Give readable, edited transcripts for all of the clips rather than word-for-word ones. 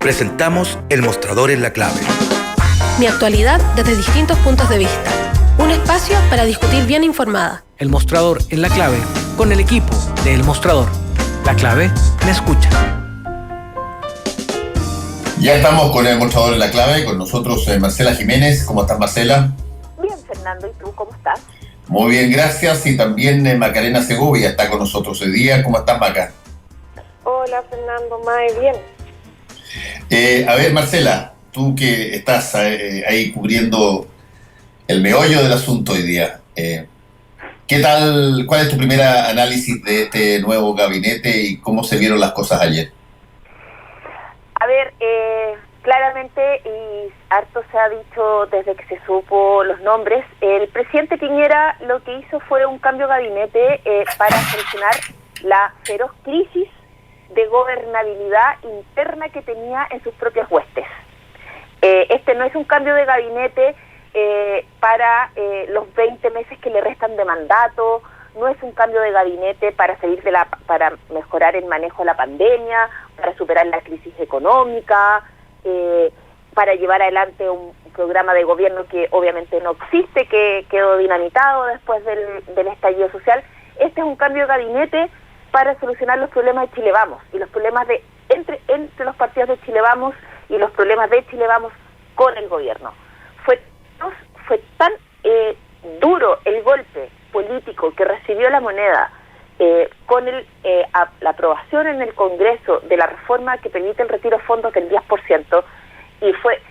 presentamos El Mostrador en la Clave. Mi actualidad desde distintos puntos de vista. Un espacio para discutir bien informada. El Mostrador en la Clave, con el equipo de El Mostrador. La Clave me escucha. Ya estamos con El Mostrador en la Clave, con nosotros Marcela Jiménez. ¿Cómo estás, Marcela? Bien, Fernando, ¿y tú cómo estás? Muy bien, gracias. Y también Macarena Segovia está con nosotros hoy día. ¿Cómo estás, Maca? Hola, Fernando, muy bien. A ver, Marcela, tú que estás ahí cubriendo el meollo del asunto hoy día, ¿qué tal? ¿Cuál es tu primer análisis de este nuevo gabinete y cómo se vieron las cosas ayer? A ver, claramente, y harto se ha dicho desde que se supo los nombres, el presidente Piñera lo que hizo fue un cambio de gabinete para solucionar la feroz crisis de gobernabilidad interna que tenía en sus propias huestes. Este no es un cambio de gabinete para los 20 meses que le restan de mandato, no es un cambio de gabinete para para mejorar el manejo de la pandemia, para superar la crisis económica, para llevar adelante un programa de gobierno que obviamente no existe, que quedó dinamitado después del estallido social. Este es un cambio de gabinete para solucionar los problemas de Chile Vamos y los problemas entre los partidos de Chile Vamos y los problemas de Chile Vamos con el gobierno. Fue tan duro el golpe político que recibió la moneda con la aprobación en el Congreso de la reforma que permite el retiro de fondos del 10%, y fue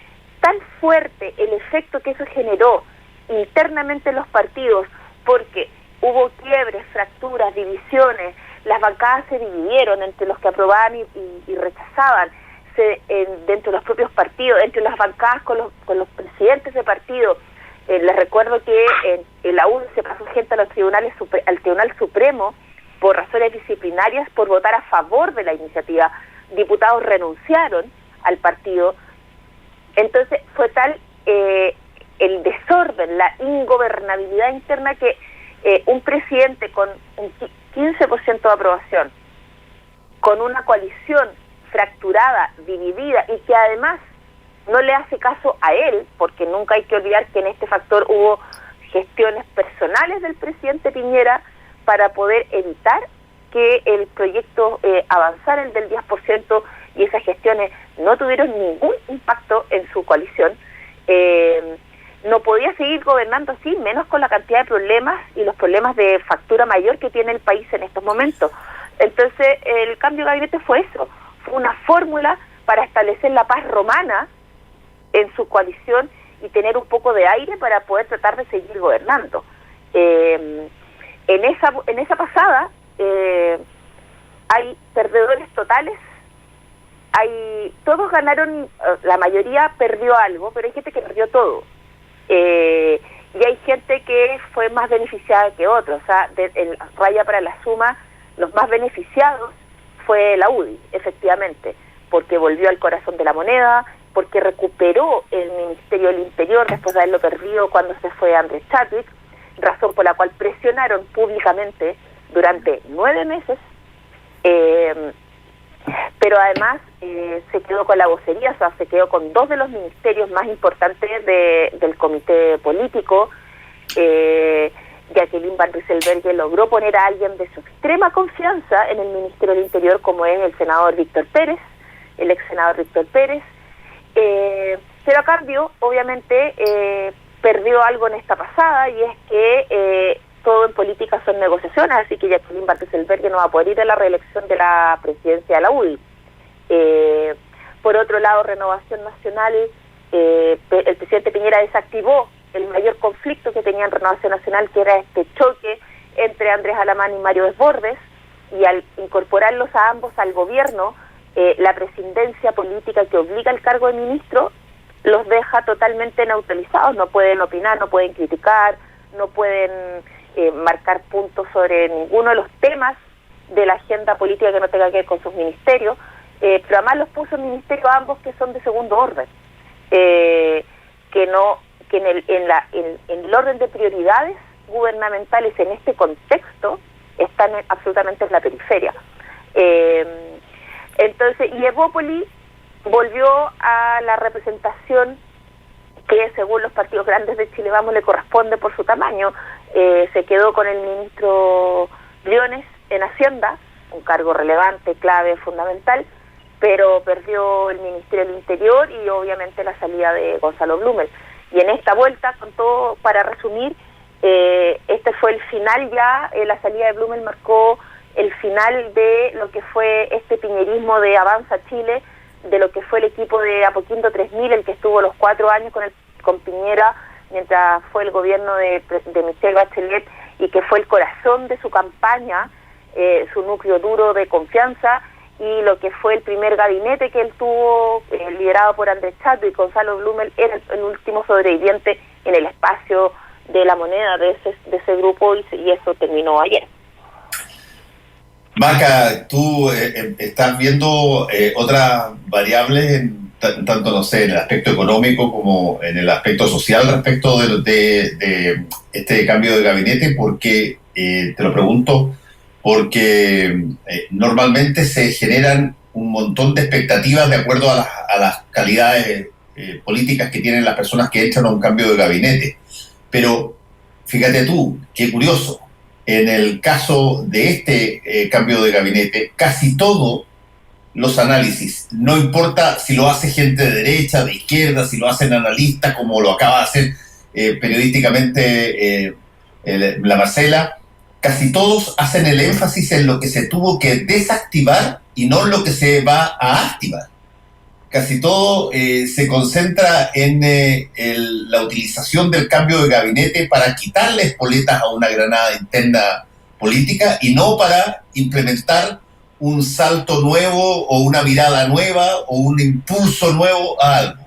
tan fuerte el efecto que eso generó internamente en los partidos, porque hubo quiebres, fracturas, divisiones, las bancadas se dividieron entre los que aprobaban y rechazaban, dentro de los propios partidos, entre las bancadas con los presidentes de partido. Les recuerdo que en la UDI se pasó gente al Tribunal Supremo por razones disciplinarias por votar a favor de la iniciativa. Diputados renunciaron al partido. Entonces fue tal el desorden, la ingobernabilidad interna que un presidente con un 15% de aprobación, con una coalición fracturada, dividida, y que además no le hace caso a él, porque nunca hay que olvidar que en este factor hubo gestiones personales del presidente Piñera para poder evitar que el proyecto avanzara el del 10%, y esas gestiones no tuvieron ningún impacto en su coalición. No podía seguir gobernando así, menos con la cantidad de problemas y los problemas de factura mayor que tiene el país en estos momentos. Entonces, el cambio de gabinete fue eso, fue una fórmula para establecer la paz romana en su coalición y tener un poco de aire para poder tratar de seguir gobernando. En esa pasada hay perdedores totales, todos ganaron, la mayoría perdió algo, pero hay gente que perdió todo. Y hay gente que fue más beneficiada que otros. O sea, raya para la suma, los más beneficiados fue la UDI, efectivamente, porque volvió al corazón de la moneda, porque recuperó el Ministerio del Interior después de haberlo perdido cuando se fue Andrés Chadwick, razón por la cual presionaron públicamente durante 9 meses, pero además se quedó con la vocería, o sea, se quedó con 2 de los ministerios más importantes del comité político. Jacqueline Van Rysselberghe logró poner a alguien de su extrema confianza en el Ministerio del Interior, como es el senador Víctor Pérez, el ex senador Víctor Pérez, pero a cambio, obviamente, perdió algo en esta pasada, y es que todo en política son negociaciones, así que Jacqueline Van Rysselberghe no va a poder ir a la reelección de la presidencia de la UDI. Por otro lado, Renovación Nacional, el presidente Piñera desactivó el mayor conflicto que tenía en Renovación Nacional, que era este choque entre Andrés Alamán y Mario Desbordes, y al incorporarlos a ambos al gobierno, la presidencia política que obliga al cargo de ministro los deja totalmente neutralizados. No pueden opinar, no pueden criticar, no pueden marcar puntos sobre ninguno de los temas de la agenda política que no tenga que ver con sus ministerios, pero además los puso en ministerios ambos que son de segundo orden, que en el orden de prioridades gubernamentales en este contexto están absolutamente en la periferia. Entonces, y Evópoli volvió a la representación que según los partidos grandes de Chile Vamos le corresponde por su tamaño. Se quedó con el ministro Briones en Hacienda, un cargo relevante, clave, fundamental, pero perdió el Ministerio del Interior y obviamente la salida de Gonzalo Blumel. Y en esta vuelta, con todo, para resumir, este fue el final ya, la salida de Blumel marcó el final de lo que fue este piñerismo de Avanza Chile, de lo que fue el equipo de Apoquindo 3000, el que estuvo los 4 años con Piñera, mientras fue el gobierno de Michelle Bachelet, y que fue el corazón de su campaña, su núcleo duro de confianza, y lo que fue el primer gabinete que él tuvo, liderado por Andrés Chato, y Gonzalo Blumel era el último sobreviviente en el espacio de La Moneda de ese grupo, y eso terminó ayer. Maca, tú estás viendo otras variables, tanto, no sé, en el aspecto económico como en el aspecto social respecto de este cambio de gabinete, porque, te lo pregunto, porque normalmente se generan un montón de expectativas de acuerdo a las calidades políticas que tienen las personas que entran a un cambio de gabinete. Pero fíjate tú, qué curioso, en el caso de este cambio de gabinete, casi todos los análisis, no importa si lo hace gente de derecha, de izquierda, si lo hacen analistas, como lo acaba de hacer periodísticamente la Marcela, casi todos hacen el énfasis en lo que se tuvo que desactivar y no en lo que se va a activar. Casi todo se concentra en la utilización del cambio de gabinete para quitarle espoletas a una granada interna política y no para implementar un salto nuevo o una mirada nueva o un impulso nuevo a algo.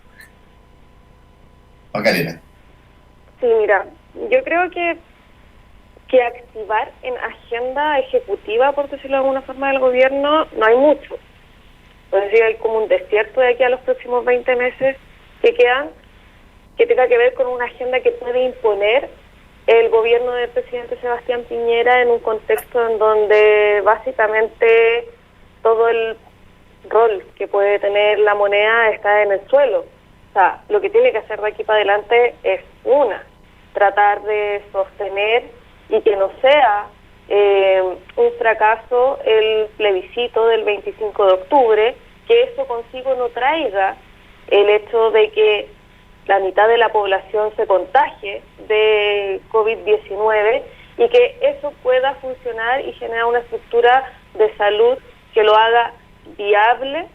Macarena. Sí, mira, yo creo que activar en agenda ejecutiva, por decirlo de alguna forma, del gobierno, no hay mucho. Es decir, hay como un desierto de aquí a los próximos 20 meses que quedan, que tenga que ver con una agenda que puede imponer el gobierno del presidente Sebastián Piñera en un contexto en donde básicamente todo el rol que puede tener la moneda está en el suelo. O sea, lo que tiene que hacer de aquí para adelante es tratar de sostener y que no sea un fracaso el plebiscito del 25 de octubre, que eso consigo no traiga el hecho de que la mitad de la población se contagie de COVID-19 y que eso pueda funcionar y generar una estructura de salud que lo haga viable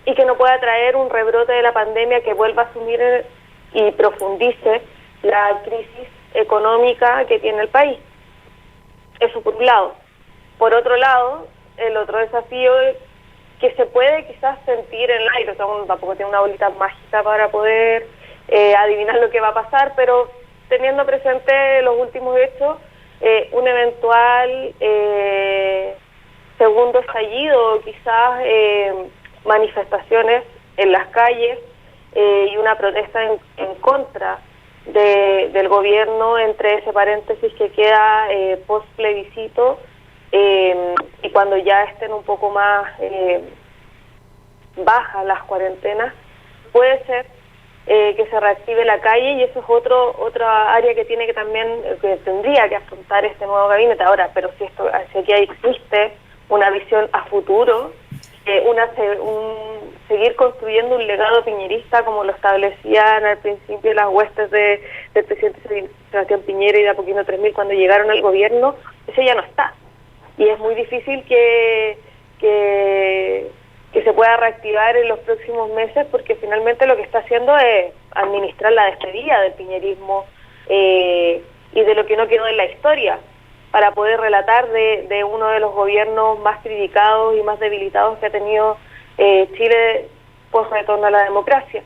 y que no pueda traer un rebrote de la pandemia que vuelva a asumir y profundice la crisis económica que tiene el país. Eso por un lado. Por otro lado, el otro desafío es que se puede quizás sentir en el aire, o sea, uno tampoco tiene una bolita mágica para poder adivinar lo que va a pasar, pero teniendo presente los últimos hechos, un eventual segundo estallido, quizás manifestaciones en las calles y una protesta en contra del gobierno, entre ese paréntesis que queda post plebiscito, y cuando ya estén un poco más bajas las cuarentenas, puede ser que se reactive la calle, y eso es otra área que tiene que también, que tendría que afrontar este nuevo gabinete. Ahora, pero si aquí existe una visión a futuro, seguir construyendo un legado piñerista como lo establecían al principio las huestes del presidente Sebastián Piñera y de Apoquindo 3000 cuando llegaron al gobierno, ese ya no está. Y es muy difícil que se pueda reactivar en los próximos meses, porque finalmente lo que está haciendo es administrar la despedida del piñerismo y de lo que no quedó en la historia, para poder relatar de uno de los gobiernos más criticados y más debilitados que ha tenido Chile post retorno a la democracia.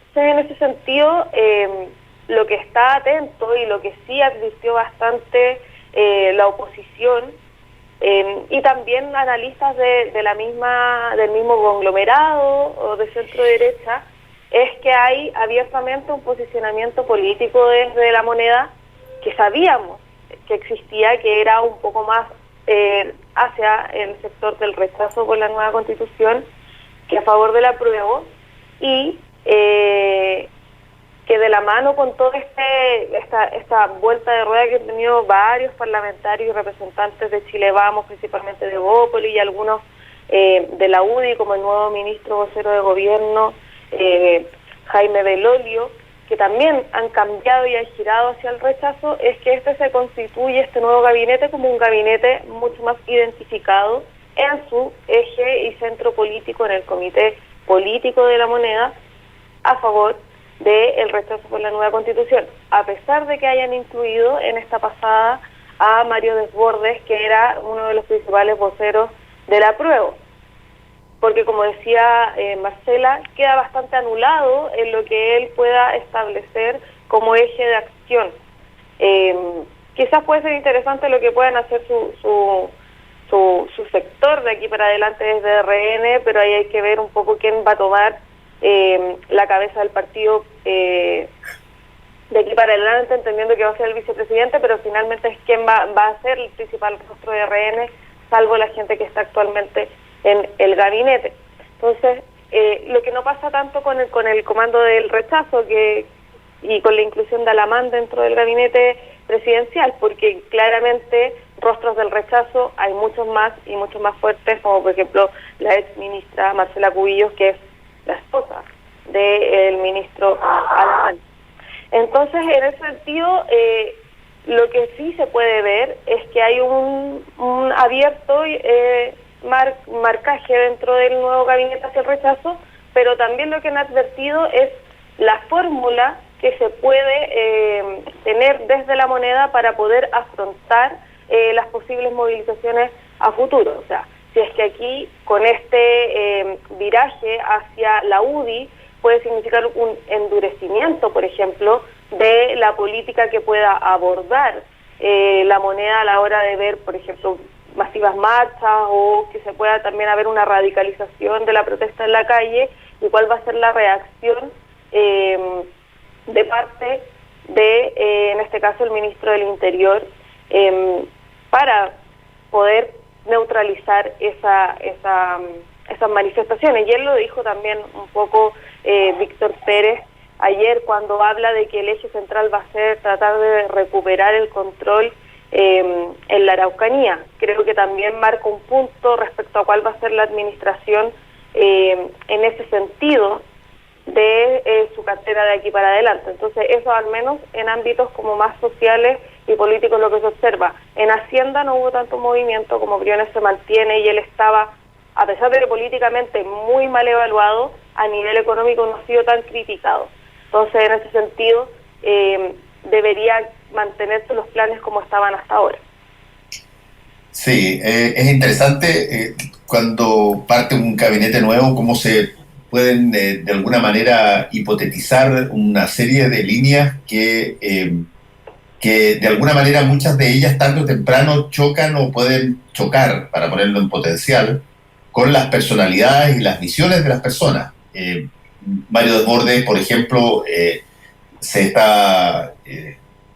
Entonces, en ese sentido, lo que está atento y lo que sí advirtió bastante la oposición y también analistas del mismo conglomerado o de centro derecha, es que hay abiertamente un posicionamiento político desde la moneda que sabíamos que existía, que era un poco más hacia el sector del rechazo por la nueva Constitución, que a favor del apruebo y que de la mano con toda esta vuelta de rueda que han tenido varios parlamentarios y representantes de Chile Vamos, principalmente de Bópoli y algunos de la UDI, como el nuevo ministro vocero de gobierno, Jaime Belolio, que también han cambiado y han girado hacia el rechazo, es que se constituye, este nuevo gabinete, como un gabinete mucho más identificado en su eje y centro político, en el comité político de la moneda, a favor del rechazo por la nueva constitución, a pesar de que hayan incluido en esta pasada a Mario Desbordes, que era uno de los principales voceros del apruebo. Porque, como decía Marcela, queda bastante anulado en lo que él pueda establecer como eje de acción. Quizás puede ser interesante lo que puedan hacer su sector de aquí para adelante desde RN, pero ahí hay que ver un poco quién va a tomar la cabeza del partido de aquí para adelante, entendiendo que va a ser el vicepresidente, pero finalmente es quién va a ser el principal rostro de RN, salvo la gente que está actualmente en el gabinete. Entonces, lo que no pasa tanto con el comando del rechazo y con la inclusión de Alamán dentro del gabinete presidencial, porque claramente rostros del rechazo hay muchos más y muchos más fuertes, como por ejemplo la ex ministra Marcela Cubillos, que es la esposa del ministro Alamán. Entonces, en ese sentido, lo que sí se puede ver es que hay un abierto marcaje dentro del nuevo gabinete hacia el rechazo, pero también lo que han advertido es la fórmula que se puede tener desde la moneda para poder afrontar las posibles movilizaciones a futuro. O sea, si es que aquí con este viraje hacia la UDI puede significar un endurecimiento, por ejemplo, de la política que pueda abordar la moneda a la hora de ver, por ejemplo, masivas marchas, o que se pueda también haber una radicalización de la protesta en la calle, y cuál va a ser la reacción de parte de, en este caso, el ministro del Interior, para poder neutralizar esas manifestaciones. Y él lo dijo también un poco Víctor Pérez ayer, cuando habla de que el eje central va a ser tratar de recuperar el control en la Araucanía. Creo que también marca un punto respecto a cuál va a ser la administración en ese sentido de su cartera de aquí para adelante. Entonces, eso al menos en ámbitos como más sociales y políticos lo que se observa. En Hacienda no hubo tanto movimiento, como Briones se mantiene y él estaba, a pesar de que políticamente muy mal evaluado, a nivel económico no ha sido tan criticado. Entonces, en ese sentido, debería mantenerse los planes como estaban hasta ahora. Sí, es interesante cuando parte un gabinete nuevo, cómo se pueden de alguna manera hipotetizar una serie de líneas que de alguna manera muchas de ellas tarde o temprano chocan o pueden chocar, para ponerlo en potencial, con las personalidades y las visiones de las personas. Mario Desbordes, por ejemplo, se está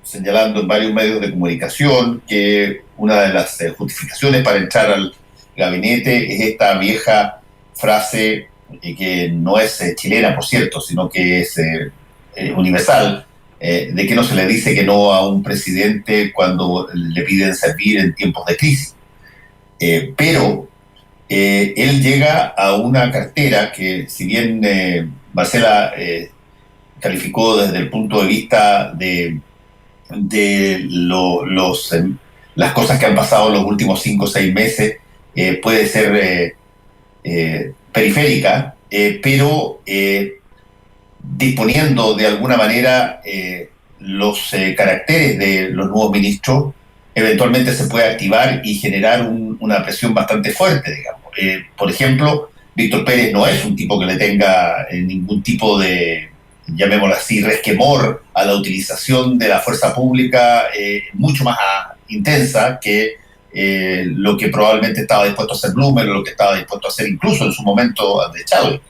señalando en varios medios de comunicación que una de las justificaciones para entrar al gabinete es esta vieja frase, que no es chilena, por cierto, sino que es universal, de que no se le dice que no a un presidente cuando le piden servir en tiempos de crisis. Pero él llega a una cartera que, si bien Marcela calificó desde el punto de vista de las cosas que han pasado en los últimos 5 o 6 meses, puede ser periférica, pero disponiendo de alguna manera los caracteres de los nuevos ministros, eventualmente se puede activar y generar una presión bastante fuerte, digamos. Por ejemplo, Víctor Pérez no es un tipo que le tenga ningún tipo de, llamémoslo así, resquemor a la utilización de la fuerza pública mucho más intensa que lo que probablemente estaba dispuesto a hacer Blumen, o lo que estaba dispuesto a hacer incluso en su momento de Chadwick.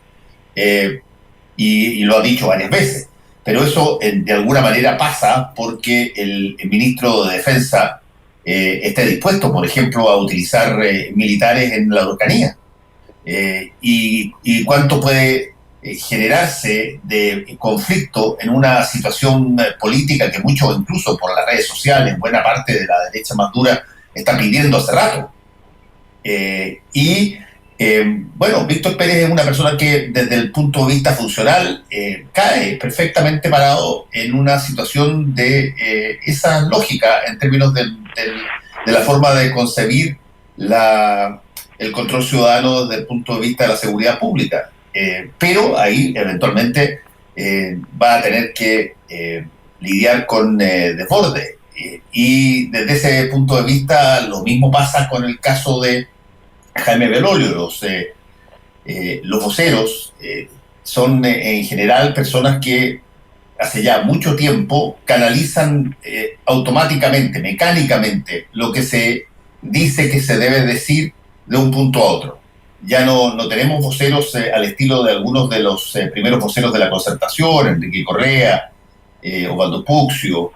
Y lo ha dicho varias veces. Pero eso de alguna manera pasa porque el ministro de Defensa esté dispuesto, por ejemplo, a utilizar militares en la Araucanía. y cuánto puede generarse de conflicto en una situación política que muchos, incluso por las redes sociales, buena parte de la derecha más dura, está pidiendo hace rato. Bueno, Víctor Pérez es una persona que desde el punto de vista funcional cae perfectamente parado en una situación de esa lógica en términos de la forma de concebir el control ciudadano desde el punto de vista de la seguridad pública. Pero ahí eventualmente va a tener que lidiar con desborde. Y desde ese punto de vista lo mismo pasa con el caso de Jaime Belolio. Los voceros son en general personas que hace ya mucho tiempo canalizan automáticamente, mecánicamente, lo que se dice que se debe decir de un punto a otro. Ya no tenemos voceros al estilo de algunos de los primeros voceros de la Concertación, Enrique Correa, Osvaldo Puccio,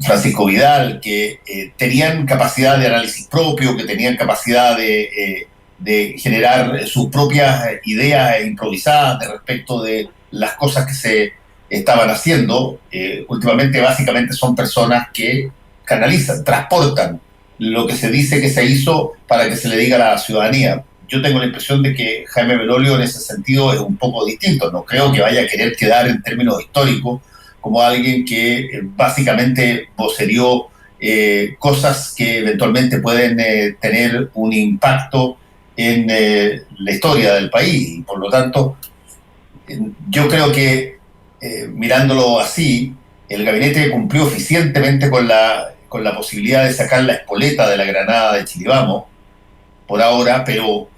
Francisco Vidal, que tenían capacidad de análisis propio, que tenían capacidad de generar sus propias ideas improvisadas de respecto de las cosas que se estaban haciendo. Últimamente básicamente son personas que canalizan, transportan lo que se dice que se hizo para que se le diga a la ciudadanía. Yo tengo la impresión de que Jaime Belolio en ese sentido es un poco distinto. No creo que vaya a querer quedar en términos históricos como alguien que básicamente vocerió cosas que eventualmente pueden tener un impacto en la historia del país. Y por lo tanto, yo creo que mirándolo así, el gabinete cumplió eficientemente con la posibilidad de sacar la espoleta de la granada de Chilibamo, por ahora, pero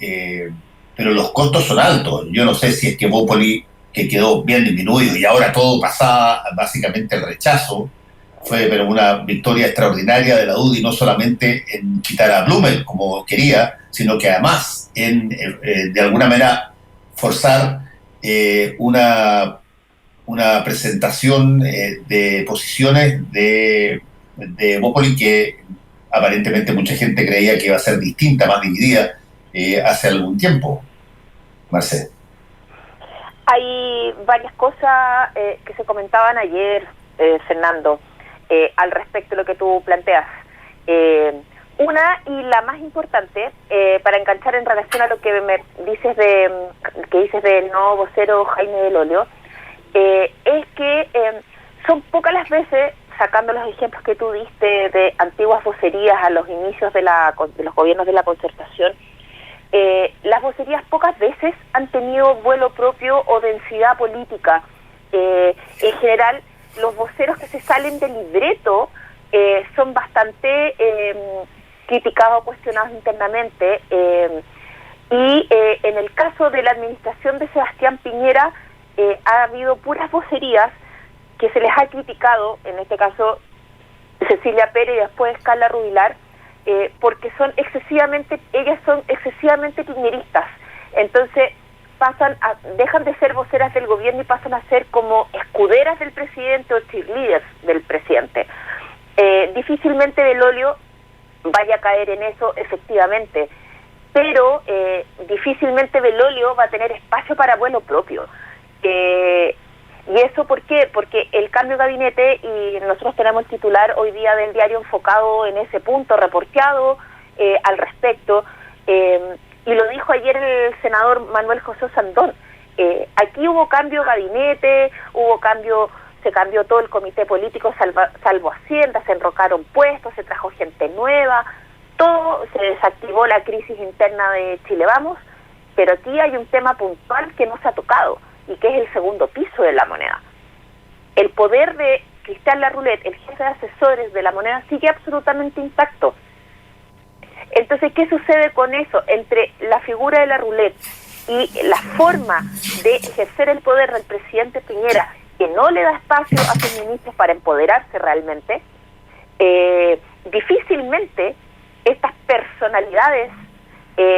los costos son altos. Yo no sé si es que Bópoli, que quedó bien disminuido y ahora todo pasaba básicamente el rechazo, fue pero una victoria extraordinaria de la UDI, no solamente en quitar a Blumel como quería, sino que además en de alguna manera forzar una presentación de posiciones de Bópoli que aparentemente mucha gente creía que iba a ser distinta, más dividida hace algún tiempo. Marcela. Hay varias cosas que se comentaban ayer, Fernando, al respecto de lo que tú planteas. Una, y la más importante, para enganchar en relación a lo que me dices del nuevo vocero Jaime Belolio, es que son pocas las veces, sacando los ejemplos que tú diste de antiguas vocerías a los inicios de los gobiernos de la Concertación, las vocerías pocas veces han tenido vuelo propio o densidad política. En general, los voceros que se salen del libreto son bastante criticados o cuestionados internamente. Y en el caso de la administración de Sebastián Piñera, ha habido puras vocerías que se les ha criticado, en este caso Cecilia Pérez y después Carla Rubilar, porque ellas son excesivamente piñeristas. Entonces dejan de ser voceras del gobierno y pasan a ser como escuderas del presidente o cheerleaders del presidente. Difícilmente Belolio vaya a caer en eso, efectivamente, pero difícilmente Belolio va a tener espacio para vuelo propio. ¿Y eso por qué? Porque el cambio de gabinete, y nosotros tenemos el titular hoy día del diario enfocado en ese punto, reporteado al respecto, y lo dijo ayer el senador Manuel José Sandón. Aquí hubo cambio de gabinete, se cambió todo el comité político salvo Hacienda, se enrocaron puestos, se trajo gente nueva, todo, se desactivó la crisis interna de Chile Vamos, pero aquí hay un tema puntual que no se ha tocado, y que es el segundo piso de la moneda. El poder de Cristian Larroulet, el jefe de asesores de la moneda, sigue absolutamente intacto. Entonces, ¿qué sucede con eso? Entre la figura de Larroulet y la forma de ejercer el poder del presidente Piñera, que no le da espacio a sus ministros para empoderarse realmente, difícilmente estas personalidades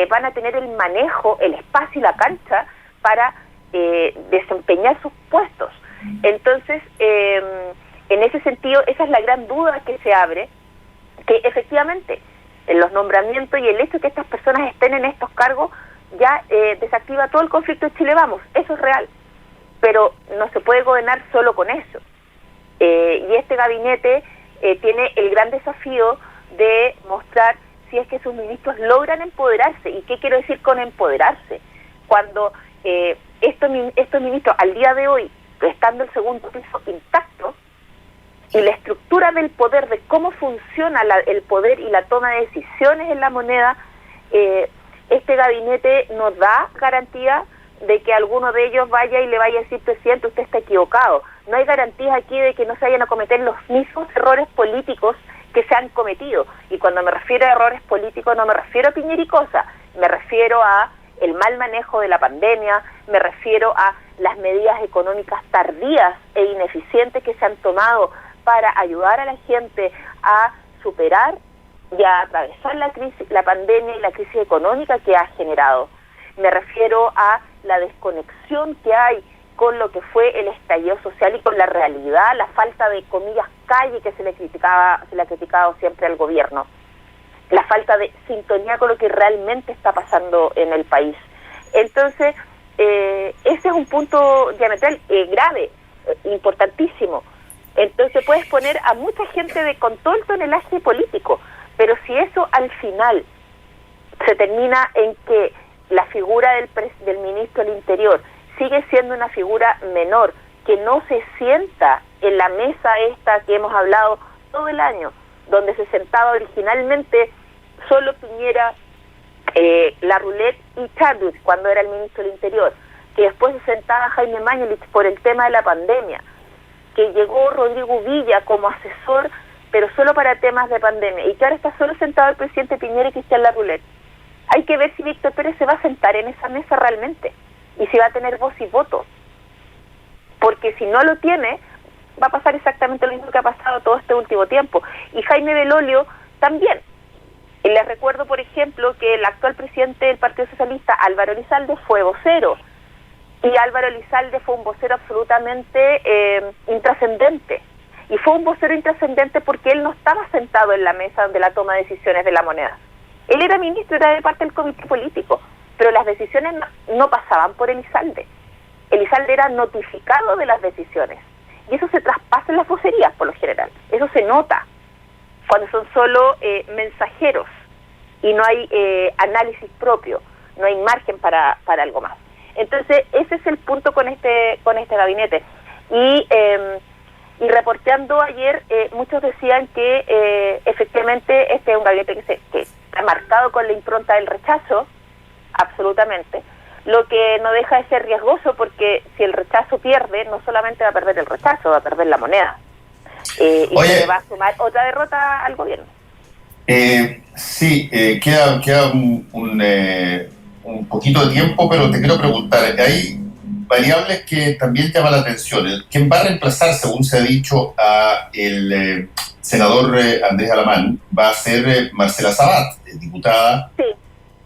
van a tener el manejo, el espacio y la cancha para desempeñar sus puestos. Entonces, en ese sentido, esa es la gran duda que se abre, que efectivamente en los nombramientos y el hecho de que estas personas estén en estos cargos ya desactiva todo el conflicto de Chile Vamos. Eso es real, pero no se puede gobernar solo con eso. Y este gabinete tiene el gran desafío de mostrar si es que sus ministros logran empoderarse. ¿Y qué quiero decir con empoderarse? Cuando estos ministros al día de hoy, estando el segundo piso intacto, y la estructura del poder, de cómo funciona el poder y la toma de decisiones en la moneda, este gabinete nos da garantía de que alguno de ellos vaya y le vaya a decir: presidente, usted está equivocado. No hay garantías aquí de que no se vayan a cometer los mismos errores políticos que se han cometido. Y cuando me refiero a errores políticos, no me refiero a Piñera y cosa, me refiero a el mal manejo de la pandemia, me refiero a las medidas económicas tardías e ineficientes que se han tomado para ayudar a la gente a superar y a atravesar la crisis, la pandemia y la crisis económica que ha generado. Me refiero a la desconexión que hay con lo que fue el estallido social y con la realidad, la falta de, comillas, calle que se le ha criticado siempre al gobierno, la falta de sintonía con lo que realmente está pasando en el país. Entonces, ese es un punto diametral grave, importantísimo. Entonces puedes poner a mucha gente con todo el tonelaje político, pero si eso al final se termina en que la figura del ministro del Interior sigue siendo una figura menor, que no se sienta en la mesa esta que hemos hablado todo el año, donde se sentaba originalmente solo Piñera, Larroulet y Chadwick cuando era el ministro del Interior, que después se sentaba Jaime Mañalich por el tema de la pandemia, que llegó Rodrigo Villa como asesor, pero solo para temas de pandemia, y que ahora está solo sentado el presidente Piñera y Cristian Larroulet. Hay que ver si Víctor Pérez se va a sentar en esa mesa realmente, y si va a tener voz y voto, porque si no lo tiene, va a pasar exactamente lo mismo que ha pasado todo este último tiempo. Y Jaime Belolio también. Les recuerdo, por ejemplo, que el actual presidente del Partido Socialista, Álvaro Elizalde, fue vocero, y Álvaro Elizalde fue un vocero absolutamente intrascendente, y fue un vocero intrascendente porque él no estaba sentado en la mesa de la toma de decisiones de la moneda. Él era ministro, era de parte del comité político, pero las decisiones no pasaban por Elizalde. Elizalde era notificado de las decisiones, y eso se traspasa en las vocerías por lo general. Eso se nota cuando son solo mensajeros y no hay análisis propio, no hay margen para algo más. Entonces ese es el punto con este gabinete. Y reporteando ayer, muchos decían que efectivamente este es un gabinete que está marcado con la impronta del rechazo, absolutamente, lo que no deja de ser riesgoso, porque si el rechazo pierde, no solamente va a perder el rechazo, va a perder la moneda, y se va a sumar otra derrota al gobierno. Sí, queda un poquito de tiempo, pero te quiero preguntar, hay variables que también llaman la atención. ¿Quién va a reemplazar, según se ha dicho, a el senador Andrés Alamán? Va a ser Marcela Sabat, diputada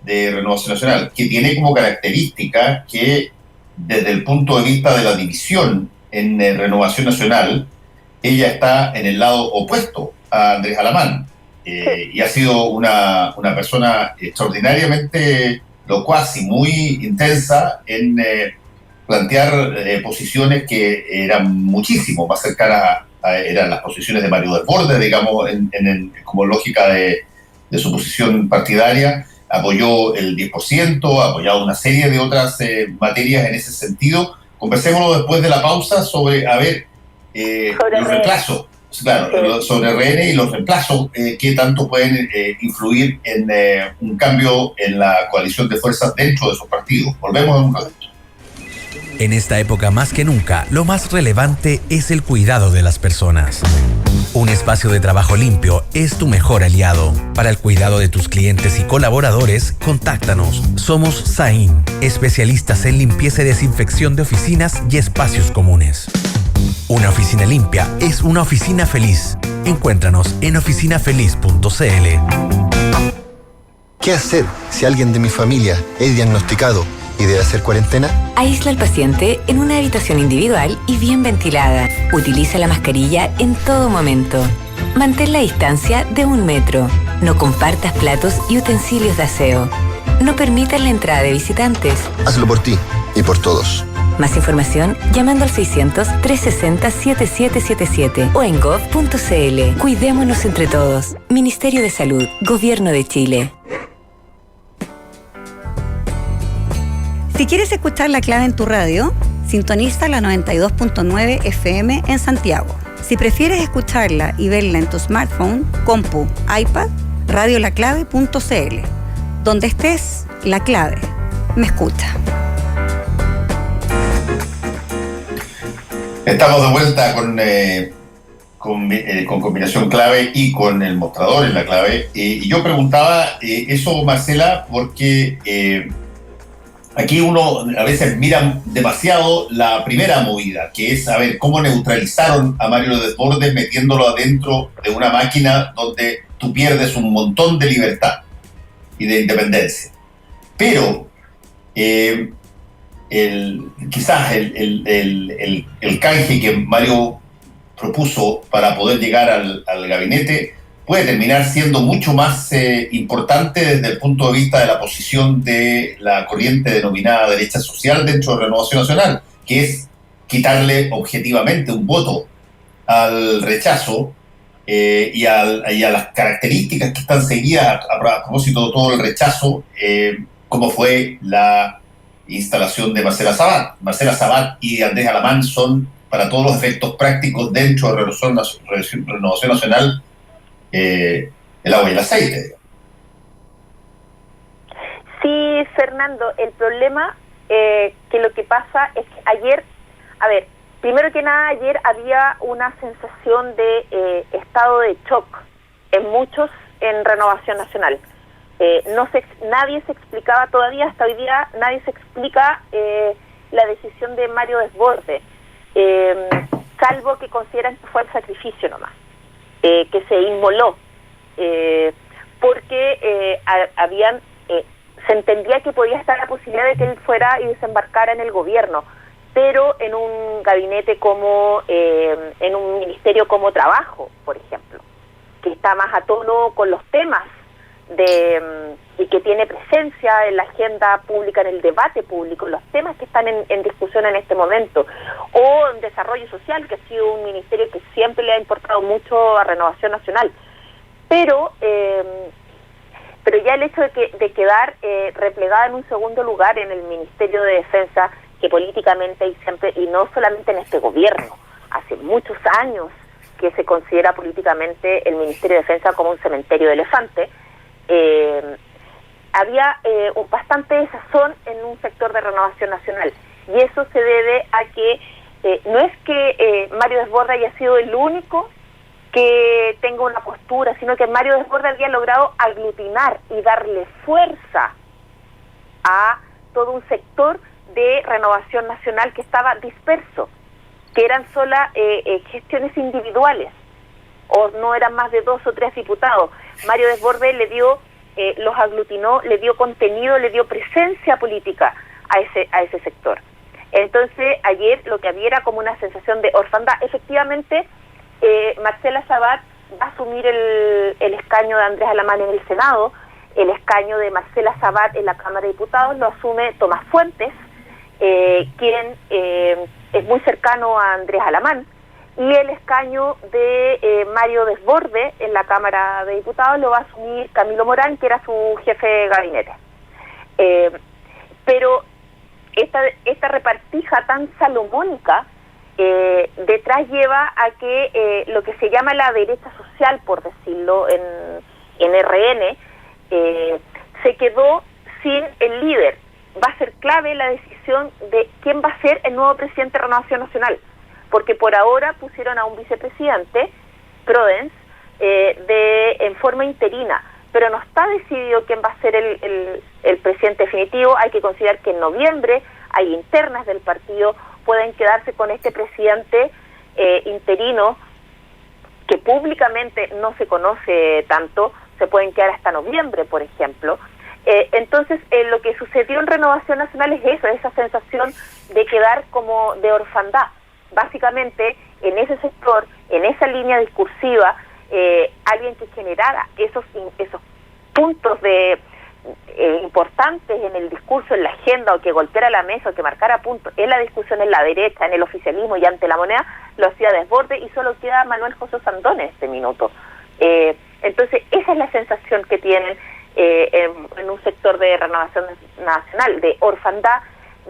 de Renovación Nacional, que tiene como característica que desde el punto de vista de la división en Renovación Nacional, ella está en el lado opuesto a Andrés Alamán, y ha sido una persona extraordinariamente locuaz y muy intensa en plantear posiciones que eran muchísimo más cercanas eran las posiciones de Mario Desbordes, digamos, como lógica de su posición partidaria. Apoyó el 10%, ha apoyado una serie de otras materias en ese sentido. Conversémoslo después de la pausa sobre, los reemplazos, claro, sobre RN y los reemplazos, qué tanto pueden influir en un cambio en la coalición de fuerzas dentro de esos partidos. Volvemos en un ratito. En esta época más que nunca, lo más relevante es el cuidado de las personas. Un espacio de trabajo limpio es tu mejor aliado. Para el cuidado de tus clientes y colaboradores, contáctanos. Somos Saín, especialistas en limpieza y desinfección de oficinas y espacios comunes. Una oficina limpia es una oficina feliz. Encuéntranos en oficinafeliz.cl. ¿Qué hacer si alguien de mi familia es diagnosticado y debe hacer cuarentena? Aísla al paciente en una habitación individual y bien ventilada. Utiliza la mascarilla en todo momento. Mantén la distancia de 1 metro. No compartas platos y utensilios de aseo. no permitan la entrada de visitantes. Hazlo por ti y por todos. Más información llamando al 600-360-7777 o en gov.cl. Cuidémonos entre todos. Ministerio de Salud, Gobierno de Chile. Si quieres escuchar La Clave en tu radio, sintoniza la 92.9 FM en Santiago. Si prefieres escucharla y verla en tu smartphone, compu, iPad, radiolaclave.cl. Donde estés, La Clave. Me escucha. Estamos de vuelta con Combinación Clave y con el mostrador en La Clave. Y yo preguntaba eso, Marcela, porque aquí uno a veces mira demasiado la primera movida, que es saber cómo neutralizaron a Mario Desbordes metiéndolo adentro de una máquina donde tú pierdes un montón de libertad y de independencia. Pero quizás el canje que Mario propuso para poder llegar al gabinete puede terminar siendo mucho más importante desde el punto de vista de la posición de la corriente denominada derecha social dentro de Renovación Nacional, que es quitarle objetivamente un voto al rechazo y a las características que están seguidas a propósito de todo el rechazo, como fue la instalación de Marcela Sabat. Marcela Sabat y Andrés Alamán son, para todos los efectos prácticos dentro de Renovación Nacional, el agua y el aceite. Sí, Fernando, el problema que lo que pasa es que ayer, primero que nada, ayer había una sensación de estado de shock en muchos en Renovación Nacional. Nadie se explicaba todavía, hasta hoy día, nadie se explica la decisión de Mario Desbordes, salvo que consideran que fue el sacrificio nomás, que se inmoló, porque se entendía que podía estar la posibilidad de que él fuera y desembarcara en el gobierno, pero en un gabinete como, en un ministerio como Trabajo, por ejemplo, que está más a tono con los temas y que tiene presencia en la agenda pública, en el debate público, los temas que están en discusión en este momento, o en Desarrollo Social, que ha sido un ministerio que siempre le ha importado mucho a Renovación Nacional. Pero ya el hecho de quedar replegada en un segundo lugar en el Ministerio de Defensa, que políticamente y no solamente en este gobierno, hace muchos años que se considera políticamente el Ministerio de Defensa como un cementerio de elefantes, había bastante desazón en un sector de Renovación Nacional, y eso se debe a que no es que Mario Desbordes haya sido el único que tenga una postura, sino que Mario Desbordes había logrado aglutinar y darle fuerza a todo un sector de Renovación Nacional que estaba disperso, que eran solas gestiones individuales, o no eran más de 2 o 3 diputados. Mario Desbordes los aglutinó, le dio contenido, le dio presencia política a ese sector. Entonces, ayer lo que había era como una sensación de orfandad. Efectivamente, Marcela Sabat va a asumir el escaño de Andrés Alamán en el Senado, el escaño de Marcela Sabat en la Cámara de Diputados lo asume Tomás Fuentes, quien es muy cercano a Andrés Alamán, y el escaño de Mario Desbordes en la Cámara de Diputados lo va a asumir Camilo Morán, que era su jefe de gabinete. Pero esta repartija tan salomónica detrás lleva a que lo que se llama la derecha social, por decirlo, en RN, se quedó sin el líder. Va a ser clave la decisión de quién va a ser el nuevo presidente de Renovación Nacional, porque por ahora pusieron a un vicepresidente, Prodens, en forma interina, pero no está decidido quién va a ser el presidente definitivo. Hay que considerar que en noviembre hay internas del partido, pueden quedarse con este presidente interino, que públicamente no se conoce tanto, se pueden quedar hasta noviembre, por ejemplo. Entonces, lo que sucedió en Renovación Nacional es eso, esa sensación de quedar como de orfandad. Básicamente, en ese sector, en esa línea discursiva, alguien que generara esos puntos de importantes en el discurso, en la agenda, o que golpeara la mesa, o que marcara puntos en la discusión en la derecha, en el oficialismo y ante la moneda, lo hacía Desbordes, y solo queda Manuel José Sandón en este minuto. Entonces, esa es la sensación que tienen en un sector de Renovación Nacional, de orfandad,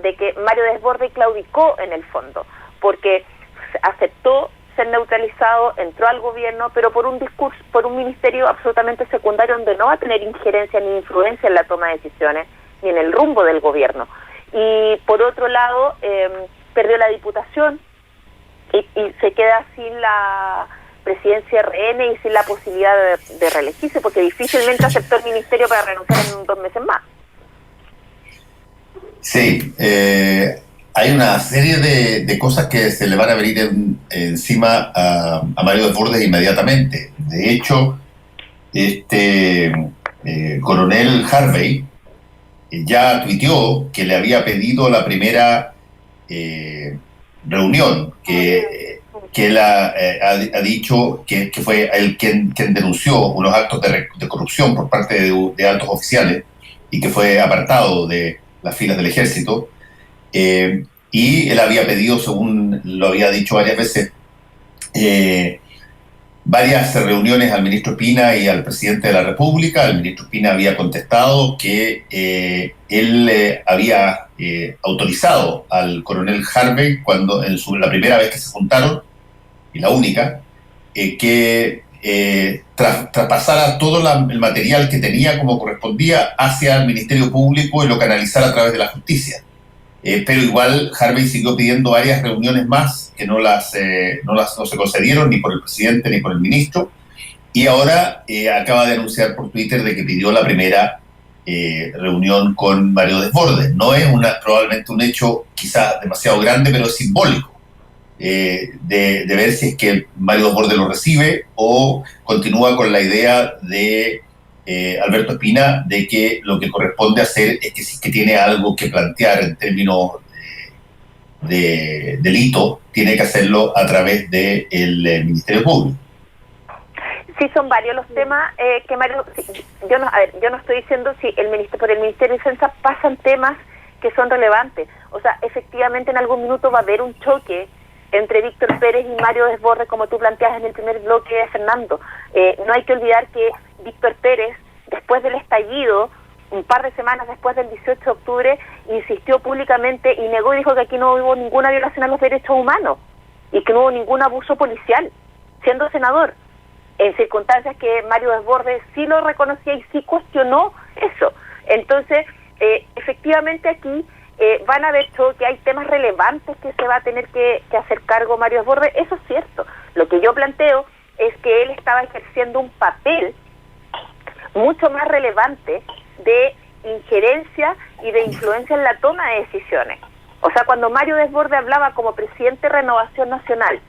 de que Mario Desbordes claudicó en el fondo, porque aceptó ser neutralizado, entró al gobierno, pero por un discurso, por un ministerio absolutamente secundario donde no va a tener injerencia ni influencia en la toma de decisiones ni en el rumbo del gobierno. Y por otro lado, perdió la diputación y se queda sin la presidencia RN y sin la posibilidad de reelegirse, porque difícilmente aceptó el ministerio para renunciar en 2 meses más. Sí, hay una serie de cosas que se le van a venir encima a Mario Desbordes inmediatamente. De hecho, coronel Harvey ya tuiteó que le había pedido la primera reunión, que él ha dicho que fue él quien denunció unos actos de corrupción por parte de altos oficiales y que fue apartado de las filas del ejército. Y él había pedido, según lo había dicho varias veces, varias reuniones al ministro Espina y al presidente de la República. El ministro Espina había contestado que él había autorizado al coronel Harvey, cuando la primera vez que se juntaron, y la única, que traspasara todo el material que tenía como correspondía hacia el Ministerio Público y lo canalizara a través de la justicia. Pero igual Harvey siguió pidiendo varias reuniones más que no se concedieron ni por el presidente ni por el ministro, y ahora acaba de anunciar por Twitter de que pidió la primera reunión con Mario Desbordes. No es probablemente un hecho quizás demasiado grande, pero es simbólico de ver si es que Mario Desbordes lo recibe o continúa con la idea de Alberto Espina de que lo que corresponde hacer es que si que tiene algo que plantear en términos de delito, tiene que hacerlo a través del Ministerio Público. Sí, son varios los temas que Mario... Yo no estoy diciendo si por el Ministerio de Defensa pasan temas que son relevantes. O sea, efectivamente en algún minuto va a haber un choque entre Víctor Pérez y Mario Desbordes, como tú planteas en el primer bloque, Fernando. No hay que olvidar que Víctor Pérez, después del estallido, un par de semanas después del 18 de octubre, insistió públicamente y negó y dijo que aquí no hubo ninguna violación a los derechos humanos y que no hubo ningún abuso policial, siendo senador, en circunstancias que Mario Desbordes sí lo reconocía y sí cuestionó eso. Entonces, efectivamente aquí van a ver que hay temas relevantes que se va a tener que hacer cargo Mario Desbordes, eso es cierto. Lo que yo planteo es que él estaba ejerciendo un papel mucho más relevante de injerencia y de influencia en la toma de decisiones. O sea, cuando Mario Desbordes hablaba como presidente de Renovación Nacional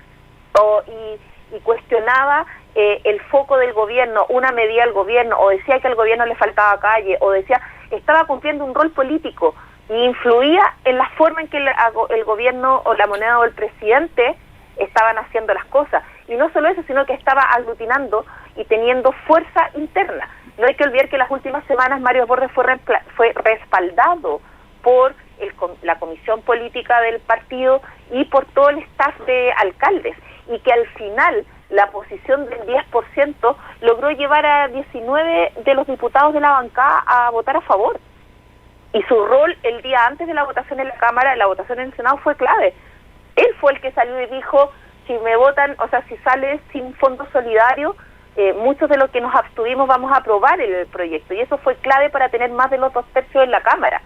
y cuestionaba el foco del gobierno, una medida del gobierno, o decía que al gobierno le faltaba calle, o decía, estaba cumpliendo un rol político y influía en la forma en que el gobierno o la moneda o el presidente estaban haciendo las cosas. Y no solo eso, sino que estaba aglutinando y teniendo fuerza interna. No hay que olvidar que las últimas semanas Mario Desbordes fue respaldado por la comisión política del partido y por todo el staff de alcaldes, y que al final la posición del 10% logró llevar a 19 de los diputados de la bancada a votar a favor. Y su rol el día antes de la votación en la Cámara, la votación en el Senado, fue clave. Él fue el que salió y dijo, si me votan, o sea, si sale sin fondo solidario, muchos de los que nos abstuvimos vamos a aprobar el proyecto. Y eso fue clave para tener más de los 2/3 en la Cámara.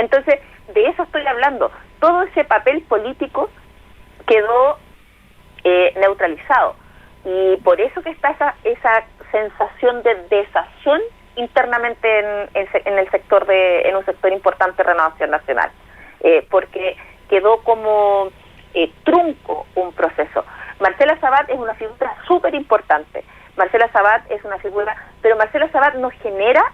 Entonces, de eso estoy hablando. Todo ese papel político quedó neutralizado. Y por eso que está esa sensación de desazón internamente en el sector en un sector importante de Renovación Nacional, porque quedó como trunco un proceso. Marcela Sabat es una figura súper importante. Marcela Sabat es una figura, pero Marcela Sabat no genera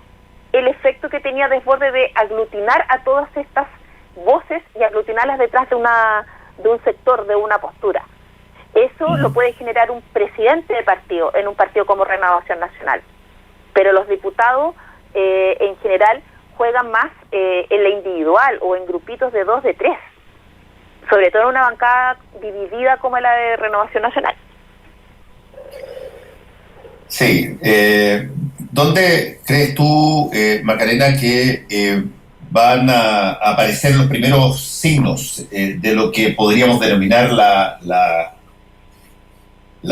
el efecto que tenía Desbordes de aglutinar a todas estas voces y aglutinarlas detrás de un sector, de una postura. Eso lo puede generar un presidente de partido, en un partido como Renovación Nacional. Pero los diputados en general juegan más en la individual o en grupitos de 2, de 3, sobre todo en una bancada dividida como la de Renovación Nacional. Sí. ¿Dónde crees tú, Macarena, que van a aparecer los primeros signos de lo que podríamos denominar la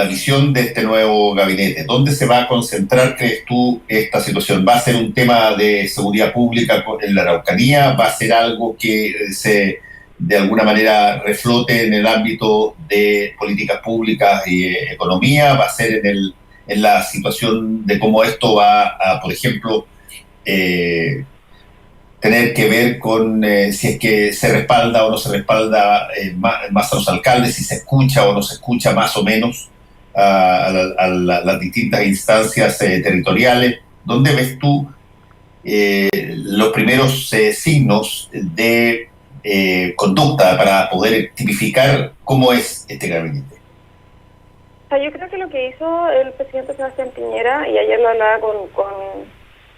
visión de este nuevo gabinete? ¿Dónde se va a concentrar, crees tú, esta situación? ¿Va a ser un tema de seguridad pública en la Araucanía? ¿Va a ser algo que se, de alguna manera, reflote en el ámbito de políticas públicas y economía? ¿Va a ser en la situación de cómo esto va a, por ejemplo, tener que ver con si es que se respalda o no se respalda más a los alcaldes, si se escucha o no se escucha más o menos a las distintas instancias territoriales? ¿Dónde ves tú los primeros signos de conducta para poder tipificar cómo es este gabinete? Yo creo que lo que hizo el presidente Sebastián Piñera, y ayer lo hablaba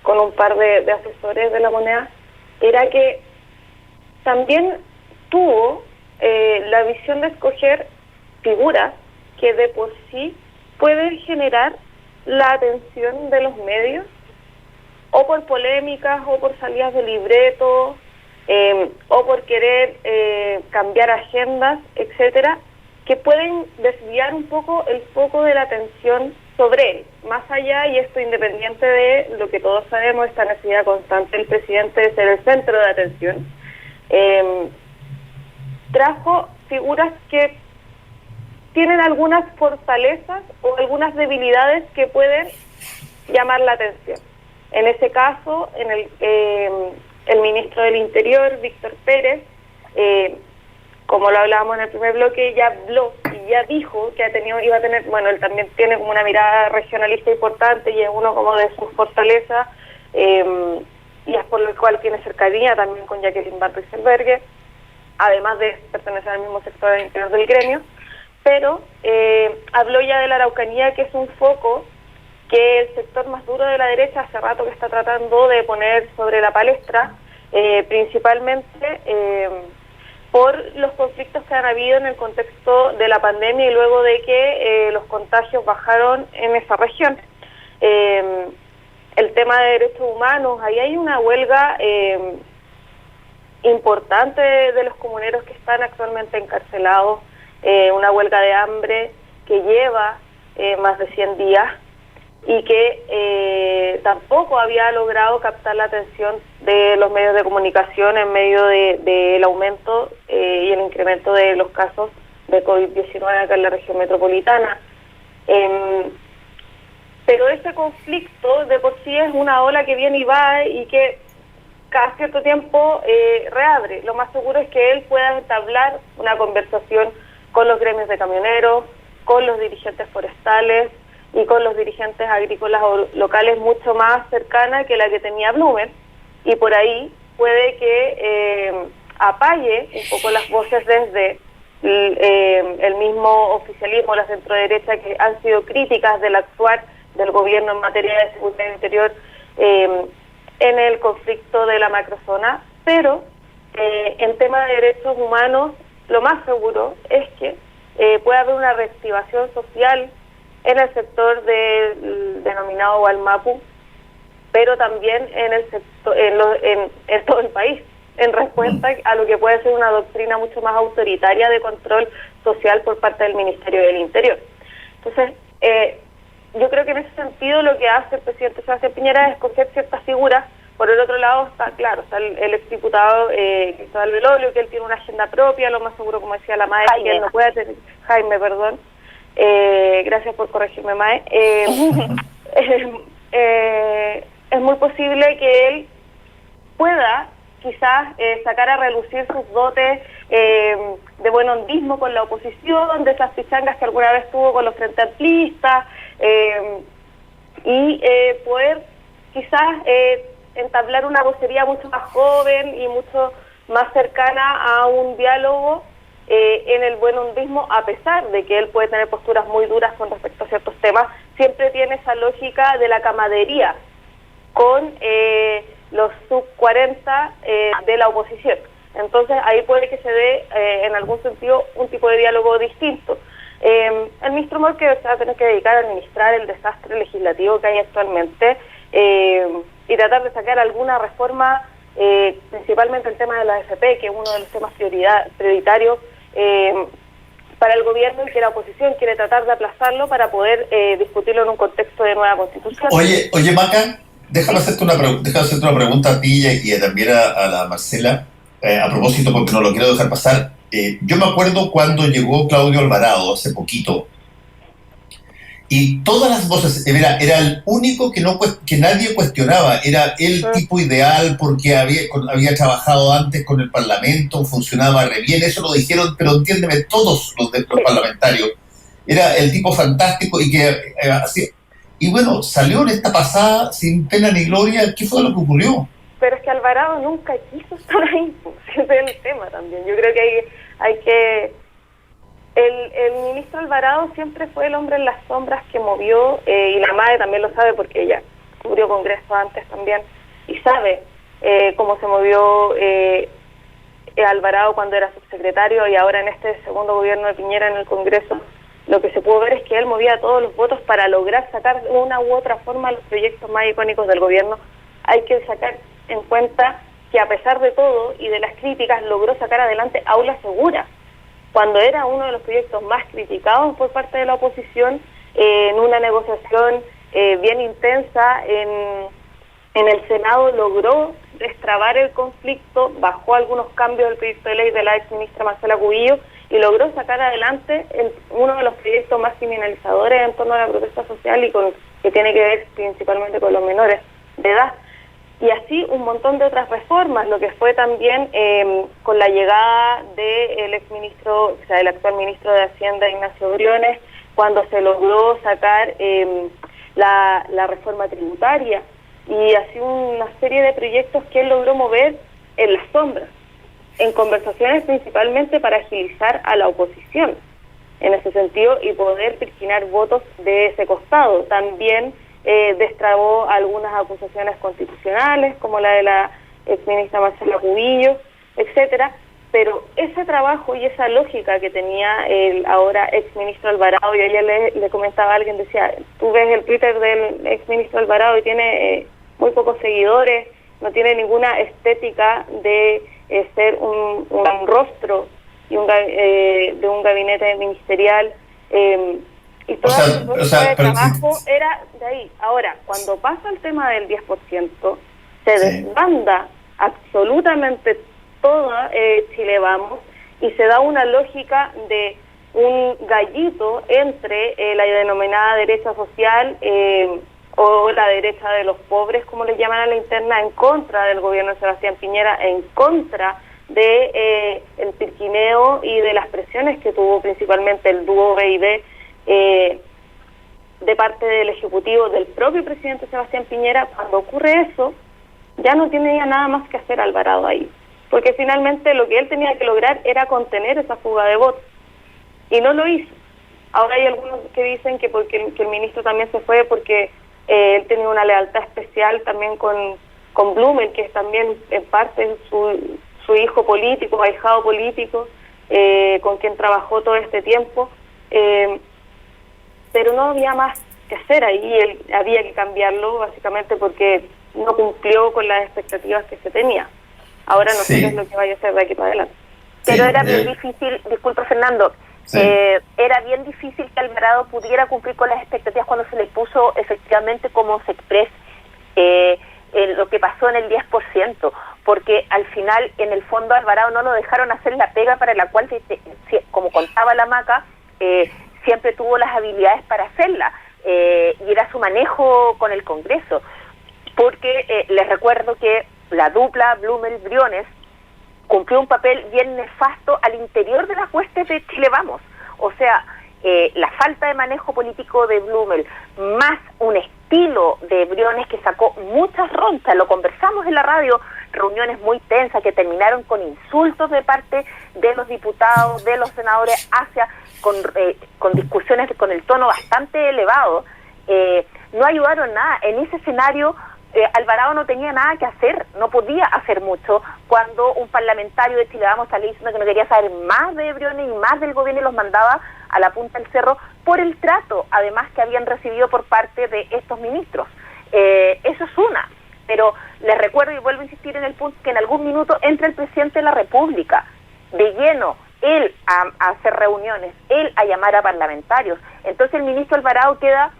con un par de asesores de la moneda, era que también tuvo la visión de escoger figuras que de por sí pueden generar la atención de los medios, o por polémicas, o por salidas de libreto, o por querer cambiar agendas, etcétera, que pueden desviar un poco el foco de la atención sobre él. Más allá, y esto independiente de lo que todos sabemos, esta necesidad constante del presidente de ser el centro de atención, trajo figuras que tienen algunas fortalezas o algunas debilidades que pueden llamar la atención. En ese caso, el ministro del Interior, Víctor Pérez, como lo hablábamos en el primer bloque, ya habló y ya dijo que iba a tener, bueno, él también tiene como una mirada regionalista importante y es uno como de sus fortalezas, y es por lo cual tiene cercanía también con Jacqueline Van Rieselberghe, además de pertenecer al mismo sector del interior del gremio, pero habló ya de la Araucanía, que es un foco que el sector más duro de la derecha hace rato que está tratando de poner sobre la palestra, principalmente por los conflictos que han habido en el contexto de la pandemia y luego de que los contagios bajaron en esa región. El tema de derechos humanos, ahí hay una huelga importante de los comuneros que están actualmente encarcelados, una huelga de hambre que lleva más de 100 días y que tampoco había logrado captar la atención de los medios de comunicación en medio del aumento y el incremento de los casos de COVID-19 acá en la región metropolitana. Pero ese conflicto de por sí es una ola que viene y va y que cada cierto tiempo reabre. Lo más seguro es que él pueda entablar una conversación con los gremios de camioneros, con los dirigentes forestales y con los dirigentes agrícolas o locales mucho más cercana que la que tenía Blumen, y por ahí puede que apague un poco las voces desde el mismo oficialismo, la centroderecha, que han sido críticas del actuar del gobierno en materia de seguridad interior en el conflicto de la macrozona, pero en tema de derechos humanos lo más seguro es que puede haber una reactivación social en el sector del denominado Gualmapu, pero también en el sector, en todo el país, en respuesta a lo que puede ser una doctrina mucho más autoritaria de control social por parte del Ministerio del Interior. Entonces, yo creo que en ese sentido lo que hace el presidente Sebastián Piñera es escoger ciertas figuras. Por el otro lado está, claro, está el exdiputado Cristóbal Belolio, que él tiene una agenda propia, lo más seguro, como decía la MAE, que él no puede tener, Jaime, perdón, gracias por corregirme, MAE, es muy posible que él pueda quizás sacar a relucir sus dotes de buen hondismo con la oposición, de esas pichangas que alguna vez tuvo con los frente amplistas, y poder quizás entablar una vocería mucho más joven y mucho más cercana a un diálogo en el buen hondismo, a pesar de que él puede tener posturas muy duras con respecto a ciertos temas, siempre tiene esa lógica de la camaradería con los sub 40 de la oposición. Entonces ahí puede que se dé en algún sentido un tipo de diálogo distinto. El ministro Márquez se va a tener que dedicar a administrar el desastre legislativo que hay actualmente y tratar de sacar alguna reforma, principalmente el tema de la AFP, que es uno de los temas prioritarios para el gobierno y que la oposición quiere tratar de aplazarlo para poder discutirlo en un contexto de nueva constitución. Oye, Maca, déjame hacerte una pregunta a ti y también a la Marcela, a propósito, porque no lo quiero dejar pasar. Yo me acuerdo cuando llegó Claudio Alvarado hace poquito, y todas las voces, era el único que nadie cuestionaba, era el tipo ideal porque había trabajado antes con el Parlamento, funcionaba re bien, eso lo dijeron, pero entiéndeme, todos los parlamentarios, era el tipo fantástico y que hacía. Y bueno, salió en esta pasada sin pena ni gloria. ¿Qué fue lo que ocurrió? Pero es que Alvarado nunca quiso estar ahí, ese es el tema también. Yo creo que hay que... El ministro Alvarado siempre fue el hombre en las sombras que movió, y la madre también lo sabe porque ella cubrió Congreso antes también, y sabe cómo se movió Alvarado cuando era subsecretario y ahora en este segundo gobierno de Piñera en el Congreso. Lo que se pudo ver es que él movía todos los votos para lograr sacar de una u otra forma los proyectos más icónicos del gobierno. Hay que sacar en cuenta que a pesar de todo y de las críticas logró sacar adelante Aula Segura, cuando era uno de los proyectos más criticados por parte de la oposición, en una negociación bien intensa en el Senado logró destrabar el conflicto, bajó algunos cambios del proyecto de ley de la ex ministra Marcela Cubillos y logró sacar adelante uno de los proyectos más criminalizadores en torno a la protesta social y que tiene que ver principalmente con los menores de edad. Y así un montón de otras reformas, lo que fue también con la llegada del exministro, o sea, del actual ministro de Hacienda, Ignacio Briones, cuando se logró sacar la reforma tributaria, y así una serie de proyectos que él logró mover en las sombras, en conversaciones principalmente para agilizar a la oposición, en ese sentido, y poder perquinar votos de ese costado. También destrabó algunas acusaciones constitucionales, como la de la exministra Marcela Cubillos, etcétera, pero ese trabajo y esa lógica que tenía el ahora exministro Alvarado, y ayer le comentaba a alguien, decía, tú ves el Twitter del exministro Alvarado y tiene muy pocos seguidores, no tiene ninguna estética de ser un rostro y de un gabinete ministerial, y todo el trabajo era de ahí. Ahora, cuando pasa el tema del 10%, se desbanda absolutamente toda Chile Vamos y se da una lógica de un gallito entre la denominada derecha social o la derecha de los pobres, como le llaman a la interna, en contra del gobierno de Sebastián Piñera, en contra de el pirquineo y de las presiones que tuvo principalmente el dúo B&B de parte del Ejecutivo, del propio presidente Sebastián Piñera. Cuando ocurre eso, ya no tiene nada más que hacer Alvarado ahí, porque finalmente lo que él tenía que lograr era contener esa fuga de votos, y no lo hizo. Ahora hay algunos que dicen que porque el ministro también se fue porque él tenía una lealtad especial también con Blumel, que es también en parte su hijo político, ahijado político, con quien trabajó todo este tiempo, pero no había más que hacer ahí. Él había que cambiarlo básicamente porque no cumplió con las expectativas que se tenía. Ahora no sé qué es lo que vaya a hacer de aquí para adelante. Pero era bien difícil, disculpa Fernando, era bien difícil que Alvarado pudiera cumplir con las expectativas cuando se le puso efectivamente como se expresa lo que pasó en el 10%, porque al final, en el fondo, Alvarado no lo dejaron hacer la pega para la cual, como contaba la Maca, siempre tuvo las habilidades para hacerla, y era su manejo con el Congreso, porque les recuerdo que la dupla Blumel-Briones cumplió un papel bien nefasto al interior de las huestes de Chile Vamos. O sea, la falta de manejo político de Blumel, más un estilo de Briones que sacó muchas ronchas, lo conversamos en la radio, reuniones muy tensas que terminaron con insultos de parte de los diputados, de los senadores, con discusiones con el tono bastante elevado, no ayudaron nada. En ese escenario Alvarado no tenía nada que hacer, no podía hacer mucho cuando un parlamentario de Chile Vamos salía diciendo que no quería saber más de Briones y más del gobierno y los mandaba a la punta del cerro por el trato, además, que habían recibido por parte de estos ministros. Eso es una, pero les recuerdo y vuelvo a insistir en el punto que en algún minuto entra el presidente de la República de lleno, él a hacer reuniones, él a llamar a parlamentarios. Entonces el ministro Alvarado queda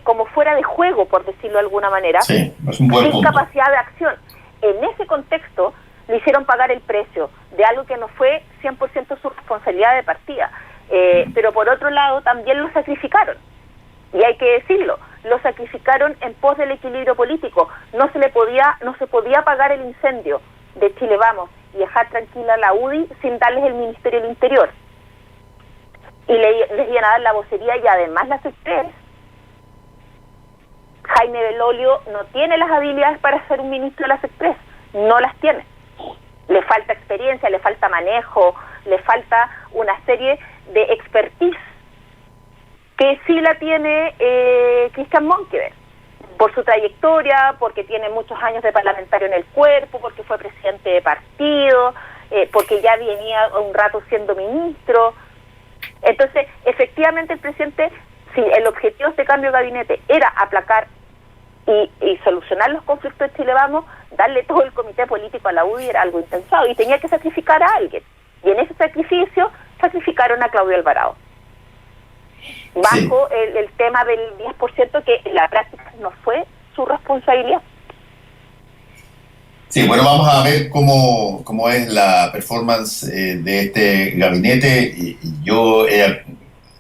como fuera de juego, por decirlo de alguna manera, sí, es un buen sin punto. capacidad de acción. En ese contexto le hicieron pagar el precio de algo que no fue 100% su responsabilidad de partida, pero por otro lado también lo sacrificaron, y hay que decirlo, lo sacrificaron en pos del equilibrio político. No se podía apagar el incendio de Chile Vamos y dejar tranquila a la UDI sin darles el Ministerio del Interior, y les iban a dar la vocería y además las Express. Jaime Belolio no tiene las habilidades para ser un ministro de las Express, no las tiene. Le falta experiencia, le falta manejo, le falta una serie de expertise que sí la tiene Cristian Monkeberg, por su trayectoria, porque tiene muchos años de parlamentario en el cuerpo, porque fue presidente de partido, porque ya venía un rato siendo ministro. Entonces, efectivamente el presidente, si el objetivo de este cambio de gabinete era aplacar y solucionar los conflictos de Chile Vamos, darle todo el comité político a la UDI era algo impensado y tenía que sacrificar a alguien. Y en ese sacrificio sacrificaron a Claudio Alvarado. Bajo el tema del 10% que en la práctica no fue su responsabilidad. Sí, bueno, vamos a ver cómo es la performance de este gabinete. Y yo he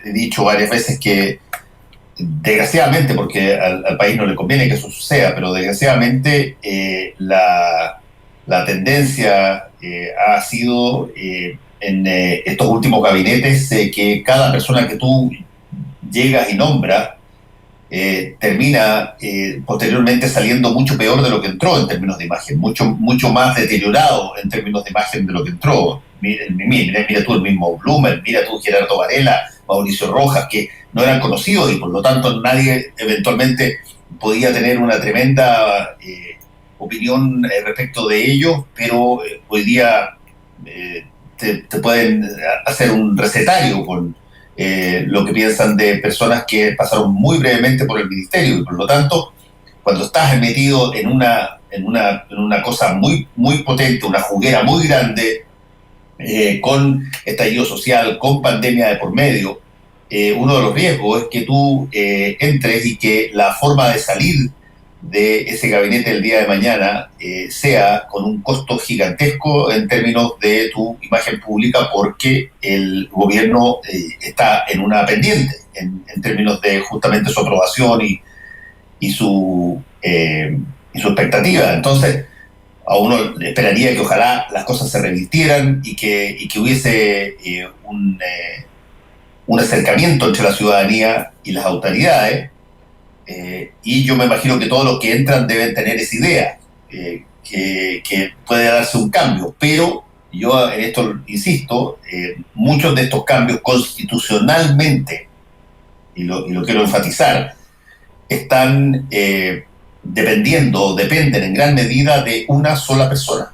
dicho varias veces que desgraciadamente, porque al país no le conviene que eso suceda, pero desgraciadamente la tendencia ha sido en estos últimos gabinetes que cada persona que tú llegas y nombras termina posteriormente saliendo mucho peor de lo que entró en términos de imagen, mucho más deteriorado en términos de imagen de lo que entró. Mira tú el mismo Blumer, mira tú Gerardo Varela, Mauricio Rojas, que no eran conocidos y por lo tanto nadie eventualmente podía tener una tremenda opinión respecto de ellos, pero hoy día te pueden hacer un recetario con lo que piensan de personas que pasaron muy brevemente por el ministerio, y por lo tanto, cuando estás metido en una cosa muy, muy potente, una juguera muy grande, con estallido social, con pandemia de por medio, uno de los riesgos es que tú entres y que la forma de salir de ese gabinete el día de mañana sea con un costo gigantesco en términos de tu imagen pública, porque el gobierno está en una pendiente en términos de justamente su aprobación y su expectativa. Entonces, a uno le esperaría que ojalá las cosas se revirtieran y que hubiese un acercamiento entre la ciudadanía y las autoridades. Y yo me imagino que todos los que entran deben tener esa idea, que puede darse un cambio, pero yo en esto insisto, muchos de estos cambios constitucionalmente, y lo quiero enfatizar, están dependen en gran medida de una sola persona,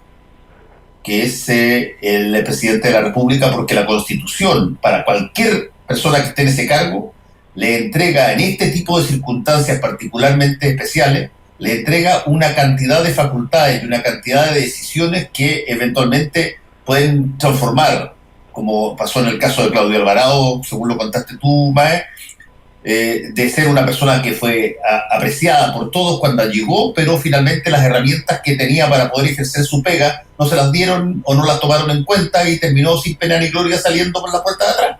que es el presidente de la República, porque la Constitución, para cualquier persona que esté en ese cargo, le entrega en este tipo de circunstancias particularmente especiales, le entrega una cantidad de facultades y una cantidad de decisiones que eventualmente pueden transformar, como pasó en el caso de Claudio Alvarado, según lo contaste tú, Mae, de ser una persona que fue apreciada por todos cuando llegó, pero finalmente las herramientas que tenía para poder ejercer su pega no se las dieron o no las tomaron en cuenta y terminó sin pena ni gloria saliendo por la puerta de atrás.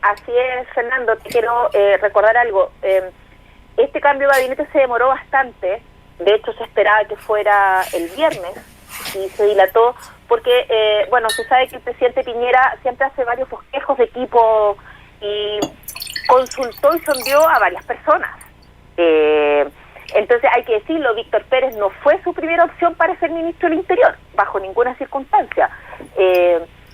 Así es, Fernando, te quiero recordar algo. Este cambio de gabinete se demoró bastante, de hecho se esperaba que fuera el viernes y se dilató porque, se sabe que el presidente Piñera siempre hace varios bosquejos de equipo y consultó y sondeó a varias personas. Entonces hay que decirlo, Víctor Pérez no fue su primera opción para ser ministro del Interior, bajo ninguna circunstancia.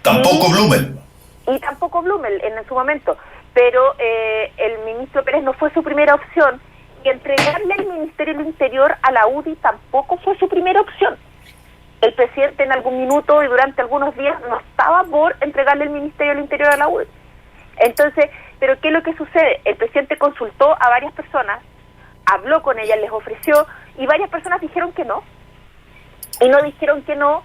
Tampoco Blumen. Y tampoco Blumel en su momento, pero el ministro Pérez no fue su primera opción porque entregarle el Ministerio del Interior a la UDI tampoco fue su primera opción. El presidente en algún minuto y durante algunos días no estaba por entregarle el Ministerio del Interior a la UDI. Entonces, ¿pero qué es lo que sucede? El presidente consultó a varias personas, habló con ellas, les ofreció, y varias personas dijeron que no. Y no dijeron que no,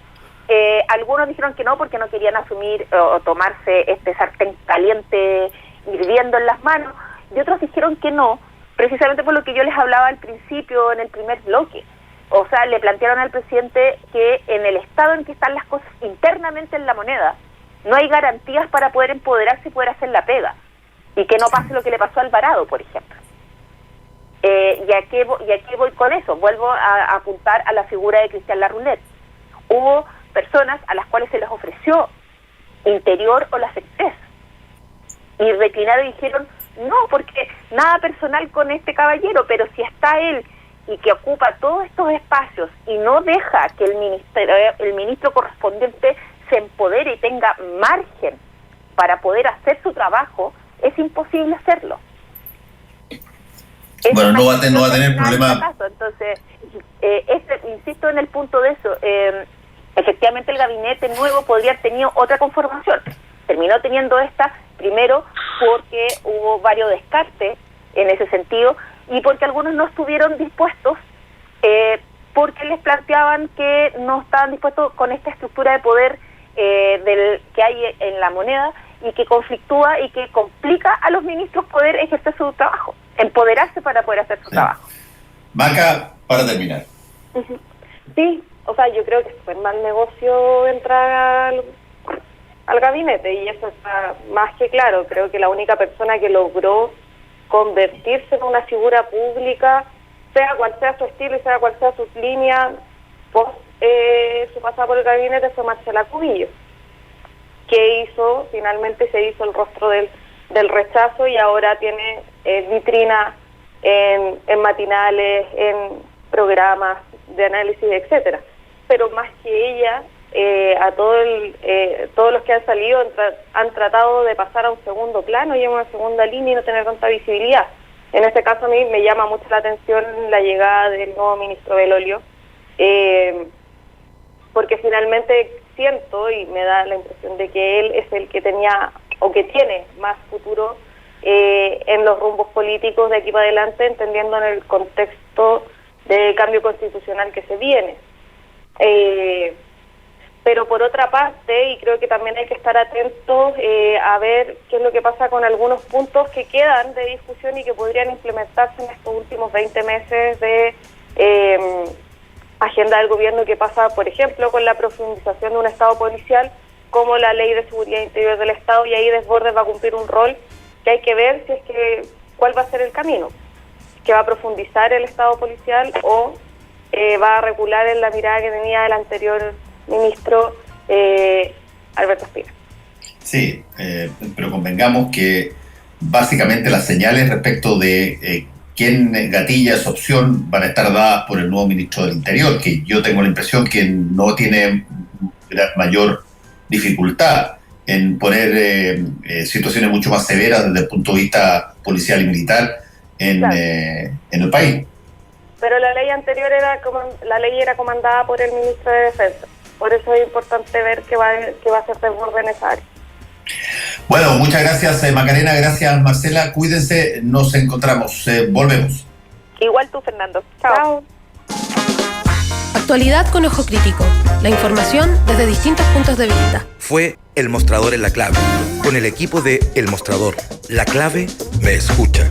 algunos dijeron que no porque no querían asumir o tomarse este sartén caliente hirviendo en las manos, y otros dijeron que no, precisamente por lo que yo les hablaba al principio en el primer bloque. O sea, le plantearon al presidente que en el estado en que están las cosas internamente en la moneda, no hay garantías para poder empoderarse y poder hacer la pega, y que no pase lo que le pasó a Alvarado, por ejemplo. ¿Y a qué voy con eso? Vuelvo a apuntar a la figura de Cristian Larroulet. Hubo personas a las cuales se les ofreció Interior o la SECTES, y declinaron y dijeron, no, porque nada personal con este caballero, pero si está él y que ocupa todos estos espacios y no deja que el ministro correspondiente se empodere y tenga margen para poder hacer su trabajo, es imposible hacerlo. Bueno, no va a tener problema. Entonces, insisto en el punto de eso, efectivamente el gabinete nuevo podría haber tenido otra conformación. Terminó teniendo esta, primero porque hubo varios descartes en ese sentido, y porque algunos no estuvieron dispuestos, porque les planteaban que no estaban dispuestos con esta estructura de poder que hay en la moneda, y que conflictúa y que complica a los ministros poder ejercer su trabajo, empoderarse para poder hacer su trabajo. Maca, para terminar. Sí, o sea, yo creo que es súper mal negocio entrar al gabinete, y eso está más que claro. Creo que la única persona que logró convertirse en una figura pública, sea cual sea su estilo y sea cual sea su línea, post su pasada por el gabinete, fue Marcela Cubillos, que finalmente se hizo el rostro del rechazo, y ahora tiene vitrina en matinales, en programas de análisis, etcétera. Pero más que ella, a todos los que han salido han tratado de pasar a un segundo plano y a una segunda línea y no tener tanta visibilidad. En este caso a mí me llama mucho la atención la llegada del nuevo ministro Belolio, porque finalmente siento y me da la impresión de que él es el que tenía o que tiene más futuro en los rumbos políticos de aquí para adelante, entendiendo en el contexto de cambio constitucional que se viene. Pero por otra parte, y creo que también hay que estar atentos a ver qué es lo que pasa con algunos puntos que quedan de discusión y que podrían implementarse en estos últimos 20 meses de agenda del gobierno, que pasa, por ejemplo, con la profundización de un Estado policial, como la Ley de Seguridad Interior del Estado, y ahí Desbordes va a cumplir un rol que hay que ver si es que cuál va a ser el camino, que va a profundizar el Estado policial o va a recular en la mirada que tenía el anterior ministro Alberto Espina. Sí, pero convengamos que básicamente las señales respecto de quién gatilla esa opción van a estar dadas por el nuevo ministro del Interior, que yo tengo la impresión que no tiene mayor dificultad en poner situaciones mucho más severas desde el punto de vista policial y militar en el país. Pero la ley anterior era comandada por el ministro de Defensa. Por eso es importante ver qué va a hacer Desbordes en esa área. Bueno, muchas gracias Macarena, gracias Marcela, cuídense, nos encontramos, volvemos. Igual tú, Fernando. Chao. Actualidad con ojo crítico. La información desde distintos puntos de vista. Fue El Mostrador en La Clave, con el equipo de El Mostrador. La Clave me escucha.